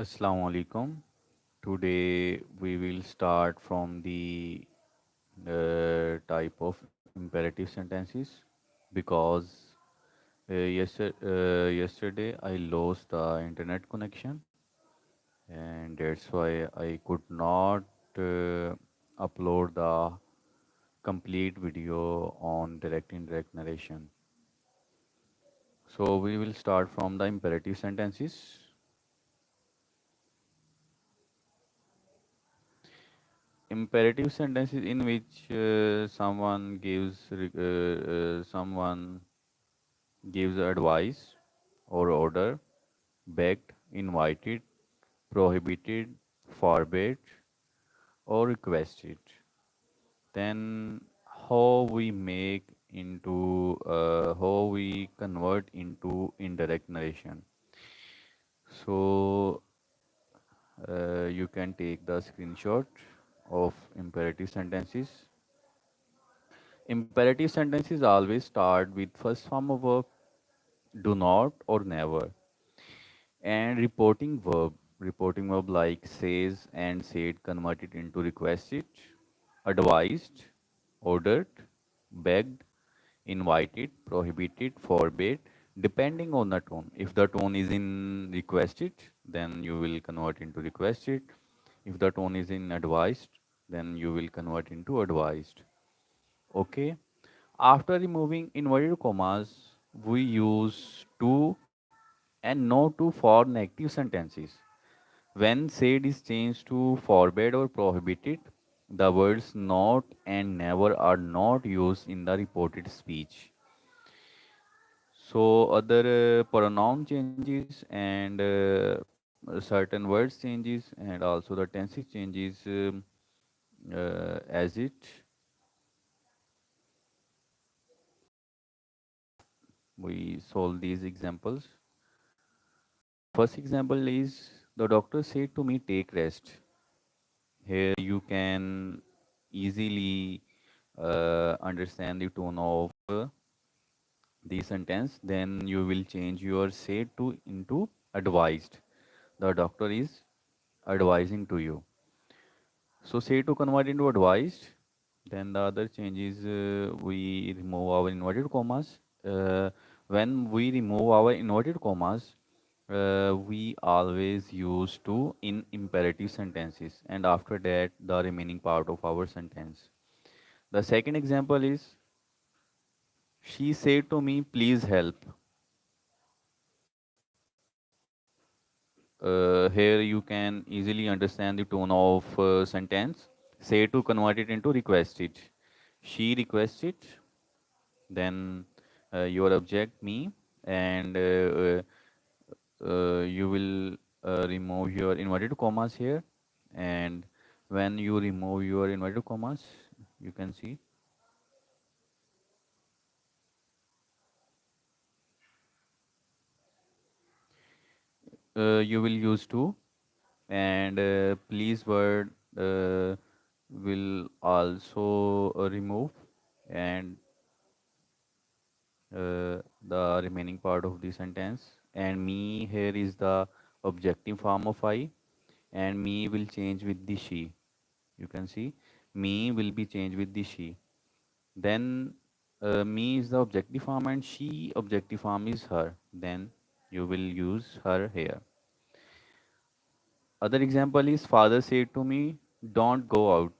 Assalamu alaikum. Today we will start from the type of imperative sentences because yesterday I lost the internet connection and that's why I could not upload the complete video on direct indirect narration. So we will start from the imperative sentences. Imperative sentences in which someone gives advice or order, begged, invited, prohibited, forbade, or requested. Then how we convert into indirect narration. So you can take the screenshot of imperative sentences. Imperative sentences always start with first form of verb, do not or never, and reporting verb like says and said converted into requested, advised, ordered, begged, invited, prohibited, forbade, depending on the tone. If the tone is in requested, then you will convert into requested. If the tone is in advised, then you will convert into advised. Okay. After removing inverted commas, we use to and no to for negative sentences. When said is changed to forbade or prohibited, the words not and never are not used in the reported speech. So other pronoun changes and certain words changes and also the tenses changes as it we solve these examples. First example is the doctor said to me, take rest. Here you can easily understand the tone of the sentence. Then you will change your said to into advised. The doctor is advising to you. So say to convert into advised. Then the other change is we remove our inverted commas. When we remove our inverted commas, we always use to in imperative sentences, and after that the remaining part of our sentence. The second example is she said to me, please help. Here you can easily understand the tone of sentence. Say to convert it into requested. She requested, then your object me, and you will remove your inverted commas here. And when you remove your inverted commas, you can see you will use to, and please word will also remove, and the remaining part of the sentence. And me here is the objective form of I, and me will change with the she. You can see me will be changed with the she. Then me is the objective form and she objective form is her. Then you will use her here. Other example is father said to me, don't go out.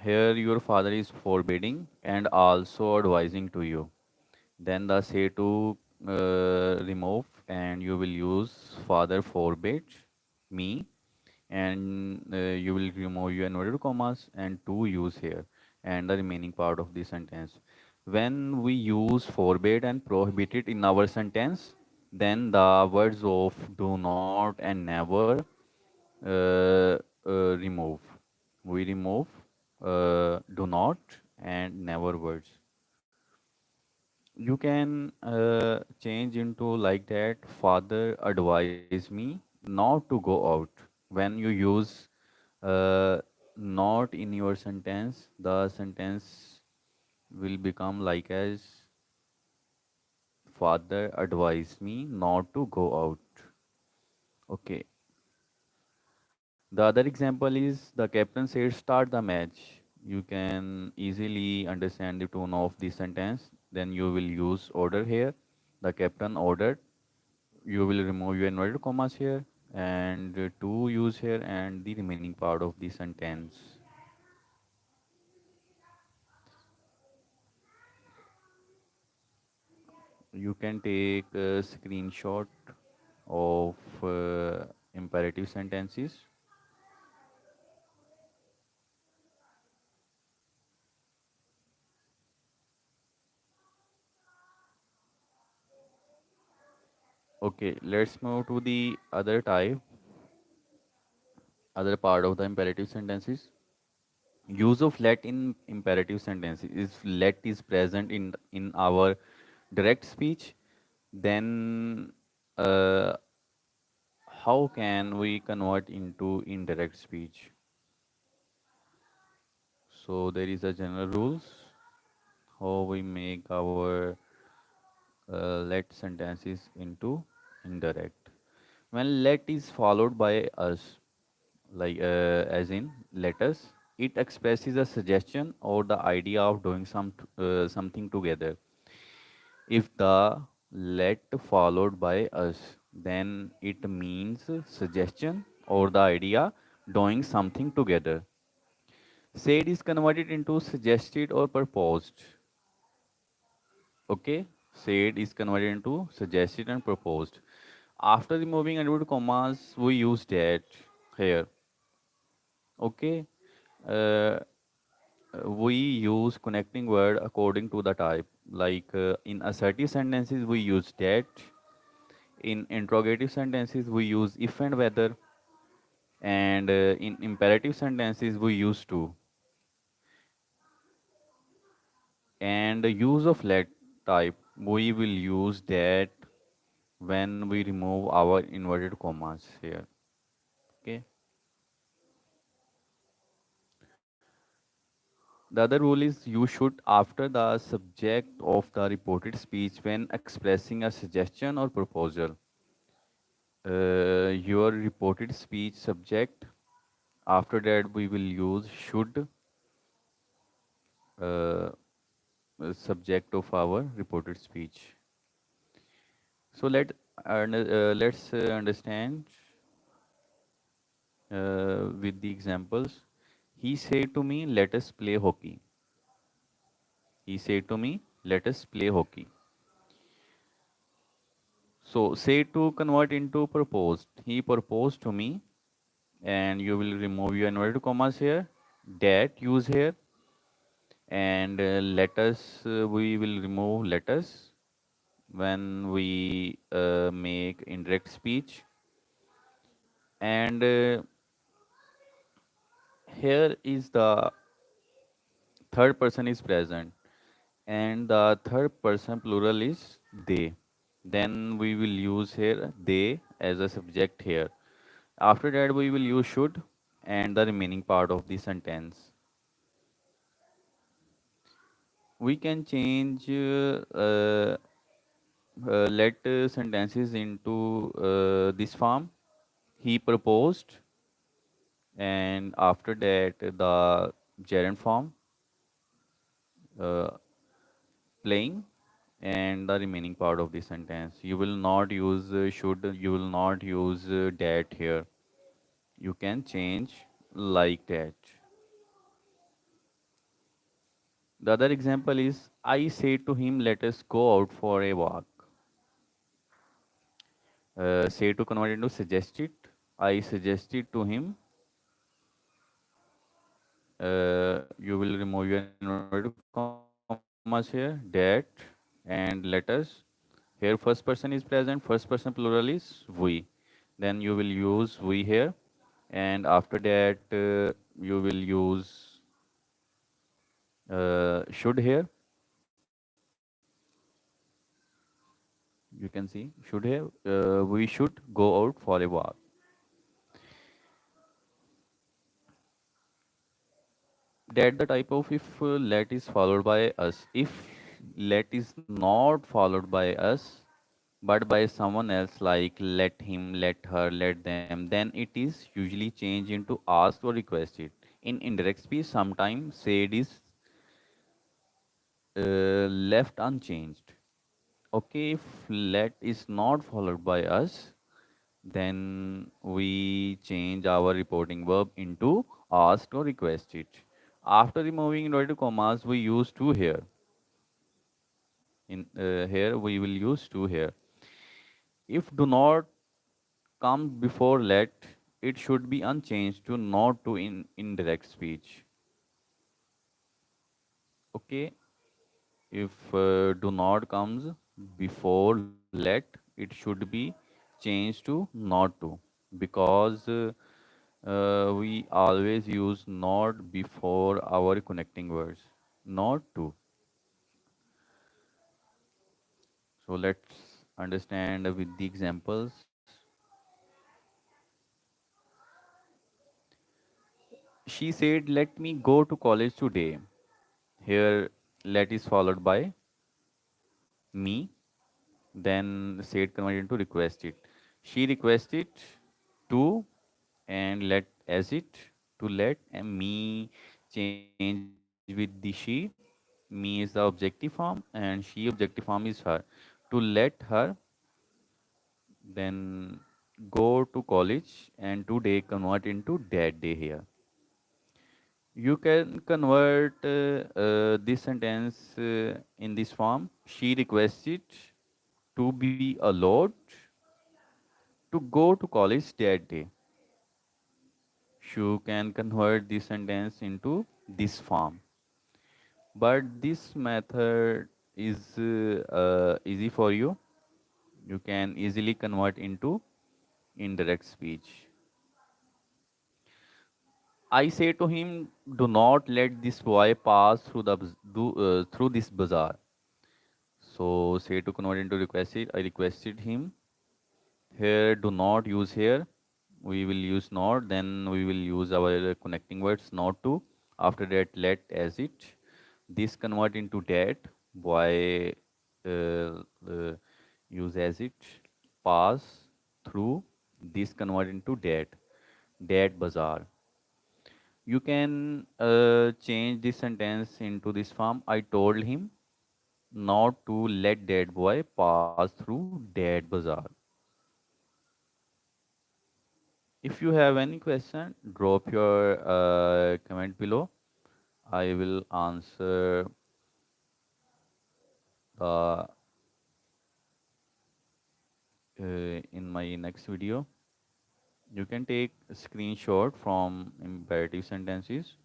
Here your father is forbidding and also advising to you. Then the say to remove, and you will use father forbade me, and you will remove your inverted commas and to use here and the remaining part of the sentence. When we use forbade and prohibited in our sentence, then the words of do not and never uh, remove. We remove do not and never words. You can change into like that. Father advise me not to go out. When you use not in your sentence, the sentence will become like as father advised me not to go out. Okay. The other example is the captain said, start the match. You can easily understand the tone of the sentence. Then you will use order here. The captain ordered. You will remove your inverted commas here and to use here and the remaining part of the sentence. You can take a screenshot of imperative sentences. Okay, let's move to the other type, other part of the imperative sentences. Use of let in imperative sentences is let is present in our direct speech. Then uh, how can we convert into indirect speech? So there is a general rules how we make our let sentences into indirect. When let is followed by us, like as in let us, it expresses a suggestion or the idea of doing something together. If the let followed by us, then it means suggestion or the idea doing something together. Said is converted into suggested or proposed. Okay, said is converted into suggested and proposed. After removing inverted commas, we use that here. Okay, uh, we use connecting word according to the type. Like in assertive sentences, we use that. In interrogative sentences, we use if and whether. And in imperative sentences, we use to. And the use of let type, we will use that when we remove our inverted commas here. Okay. The other rule is you should after the subject of the reported speech when expressing a suggestion or proposal. Your reported speech subject. After that, we will use should uh, subject of our reported speech. So let's understand with the examples. He said to me, "Let us play hockey." He said to me, "Let us play hockey." So say to convert into proposed. He proposed to me, and you will remove your inverted commas here. That use here, and let us we will remove let us when we make indirect speech. And here is the third person is present, and the third person plural is they. Then we will use here they as a subject here. After that, we will use should and the remaining part of the sentence. We can change let sentences into this form. He proposed, and after that, the gerund form, uh, playing, and the remaining part of the sentence. You will not use should, you will not use that here. You can change like that. The other example is I said to him, let us go out for a walk. Say to convert into suggested. I suggested to him. You will remove your inverted commas here. That and let us. Here first person is present. First person plural is we. Then you will use we here. And after that, you will use should here. You can see should here. We should go out for a walk. That the type of if let is followed by us. If let is not followed by us, but by someone else like let him, let her, let them, then it is usually changed into asked or requested. In indirect speech, sometimes said is left unchanged. Okay, if let is not followed by us, then we change our reporting verb into asked or requested. After removing inverted commas, we use to here. In here, we will use to here. If do not come before let, it should be unchanged to not to in indirect speech. Okay, if do not comes before let, it should be changed to not to, because we always use not before our connecting words, not to. So let's understand with the examples. She said, let me go to college today. Here, let is followed by me, then said converted into requested. She requested to and let as it to let and me change with the she. Me is the objective form and she objective form is her. To let her then go to college and today convert into that day here. You can convert this sentence in this form. She requested to be allowed to go to college that day. You can convert this sentence into this form. But this method is easy for you. You can easily convert into indirect speech. I say to him, do not let this boy pass through through this bazaar. So say to convert into requested, I requested him. Here, do not use here. We will use not. Then we will use our connecting words not to. After that, let as it. This convert into that. Boy use as it. Pass through. This convert into that. That bazaar. You can change this sentence into this form. I told him not to let that boy pass through that bazaar. If you have any question, drop your comment below. I will answer uh, in my next video. You can take a screenshot from imperative sentences.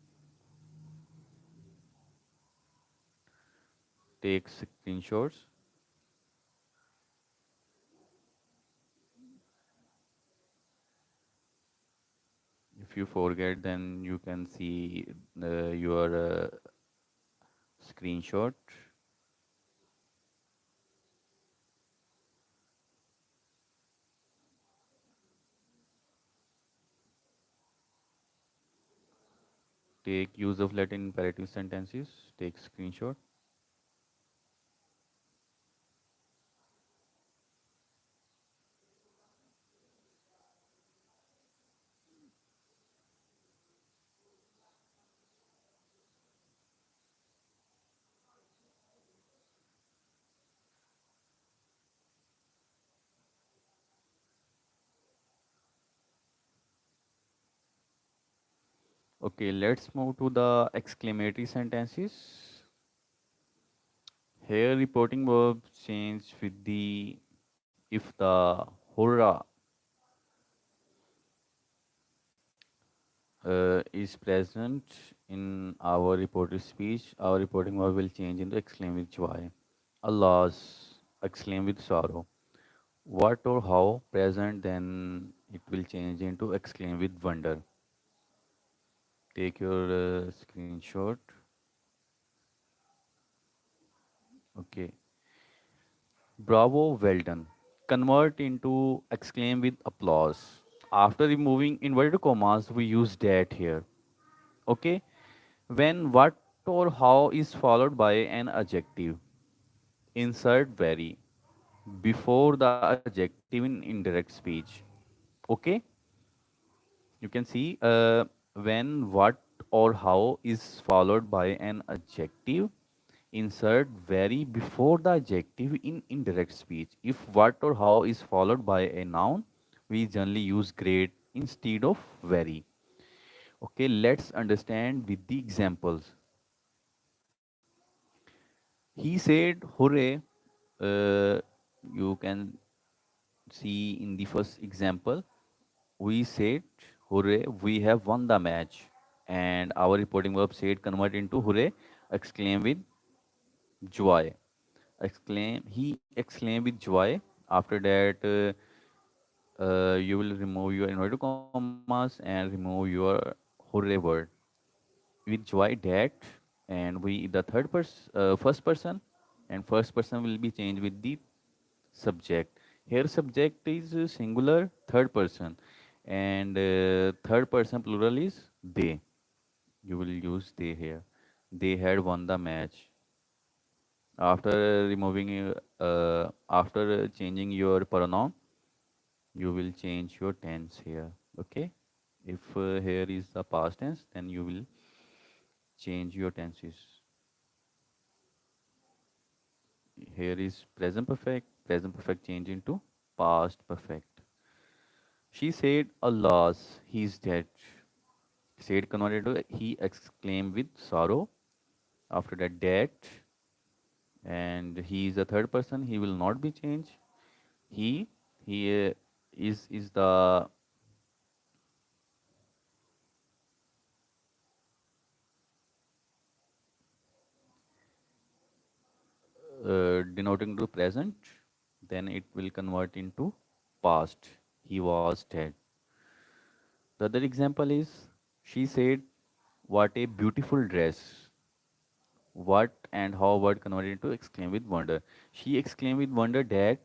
Take screenshots. If you forget, then you can see your screenshot. Take use of Latin imperative sentences. Take screenshot. Okay, let's move to the exclamatory sentences. Here, reporting verb change with the if the hurrah is present in our reported speech, our reporting verb will change into exclaim with joy. Alas, exclaim with sorrow. What or how present, then it will change into exclaim with wonder. Take your screenshot. Okay. Bravo, well done. Convert into exclaim with applause. After removing inverted commas, we use that here. Okay. When what or how is followed by an adjective, insert very. before the adjective in indirect speech. Okay, you can see when what or how is followed by an adjective, insert very before the adjective in indirect speech. If what or how is followed by a noun, we generally use great instead of very. Okay, let's understand with the examples. He said, hooray. You can see in the first example, we said, hooray, we have won the match. And our reporting verb said, convert into hooray, exclaim with joy. He exclaimed with joy. After that, you will remove your inverted commas and remove your hooray word with joy that, and we the first person, and first person will be changed with the subject. Here subject is singular third person, and third person plural is they. You will use they here. They had won the match. After removing after changing your pronoun, you will change your tense here. Okay, if here is the past tense, then you will change your tenses. Here is present perfect change into past perfect. She said, alas, he is dead. Said converted to he exclaimed with sorrow. After that, dead, and he is the third person. He will not be changed. He he is the denoting to present. Then it will convert into past. He was dead. The other example is she said, what a beautiful dress. What and how word converted into exclaim with wonder. She exclaimed with wonder that,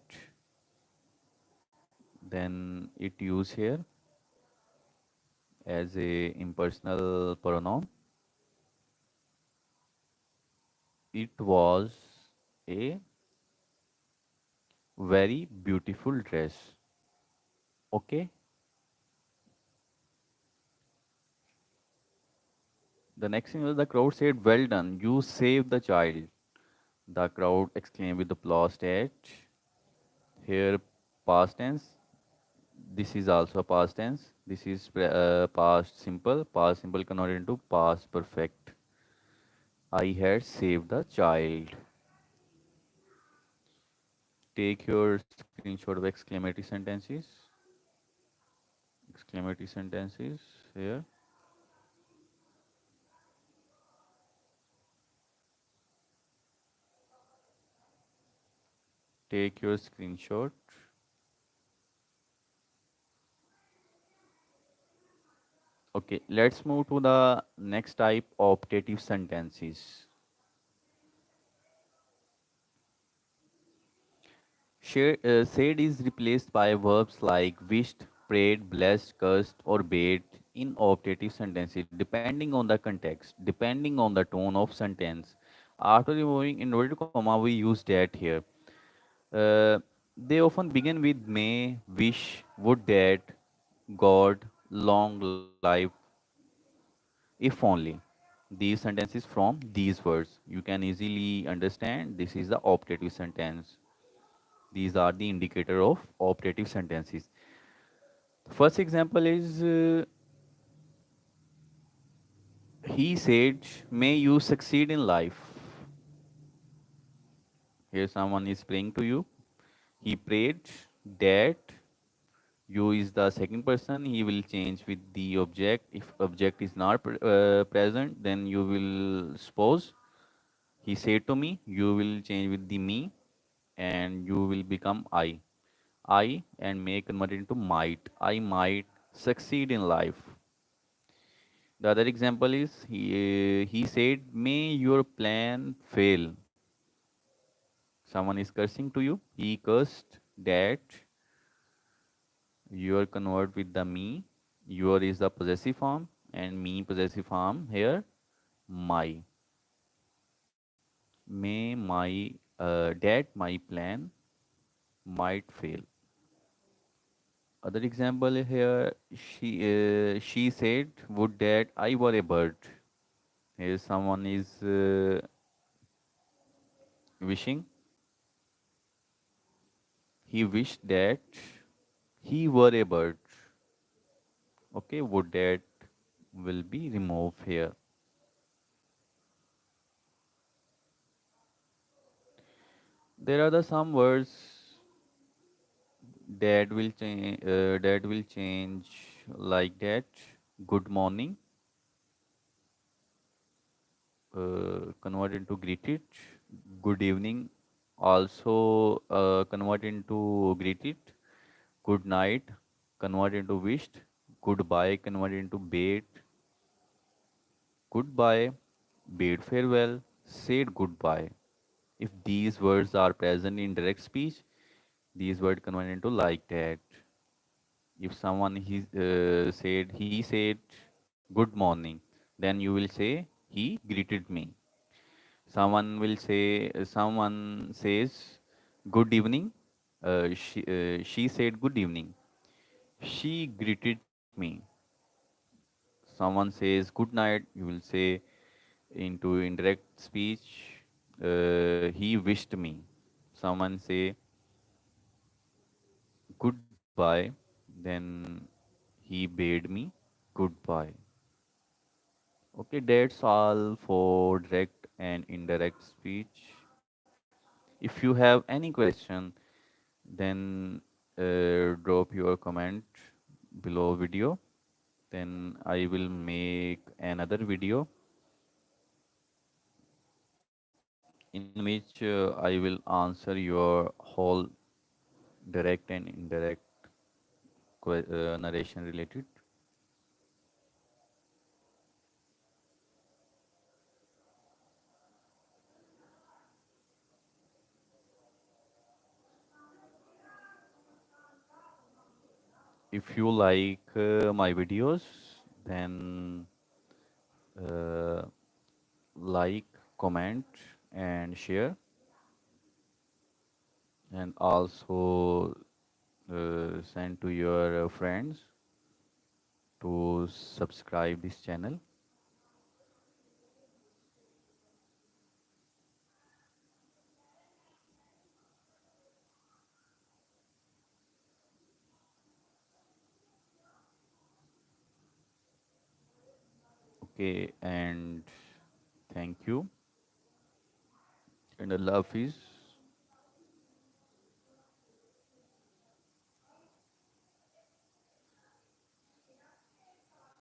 then it used here as a impersonal pronoun. It was a very beautiful dress. Okay. The next thing was the crowd said, well done, you saved the child. The crowd exclaimed with applause that, here past tense. This is also past tense. This is past simple. Past simple converted into past perfect. I had saved the child. Take your screenshot of exclamatory sentences. Exclamatory sentences here. Take your screenshot. Okay, let's move to the next type, optative sentences. Said is replaced by verbs like wished, prayed, blessed, cursed, or bade in optative sentences, depending on the context, depending on the tone of sentence. After removing inverted comma, we use that here. Uh, they often begin with may, wish, would that, God, long life, if only. These sentences from these words. You can easily understand this is the optative sentence. These are the indicator of optative sentences. First example is he said, may you succeed in life. Here someone is praying to you. He prayed that you is the second person. He will change with the object. If object is not present, then you will suppose. He said to me, you will change with the me and you will become I. I and may convert into might. I might succeed in life. The other example is he said, may your plan fail. Someone is cursing to you. He cursed that your convert with the me. Your is the possessive form and me possessive form here my. May my that my plan might fail. Other example here, she said, "Would that I were a bird." Here someone is wishing. He wished that he were a bird. Okay, would that will be removed here. There are the some words that will change like that. Good morning, convert into greeted. Good evening, also convert into greeted. Good night, convert into wished. Goodbye, convert into bade. Goodbye, bade farewell, said goodbye. If these words are present in direct speech, these words convert into like that. If someone he said good morning, then you will say he greeted me. Someone says good evening. She said good evening. She greeted me. Someone says good night. You will say into indirect speech. He wished me. Someone say goodbye. Then he bade me goodbye. Okay, that's all for direct and indirect speech. If you have any question, then drop your comment below video. Then I will make another video in which I will answer your whole direct and indirect narration related. If you like my videos, then uh, like, comment, and share, and also send to your friends to subscribe this channel. Okay, and thank you. And Allah Hafiz.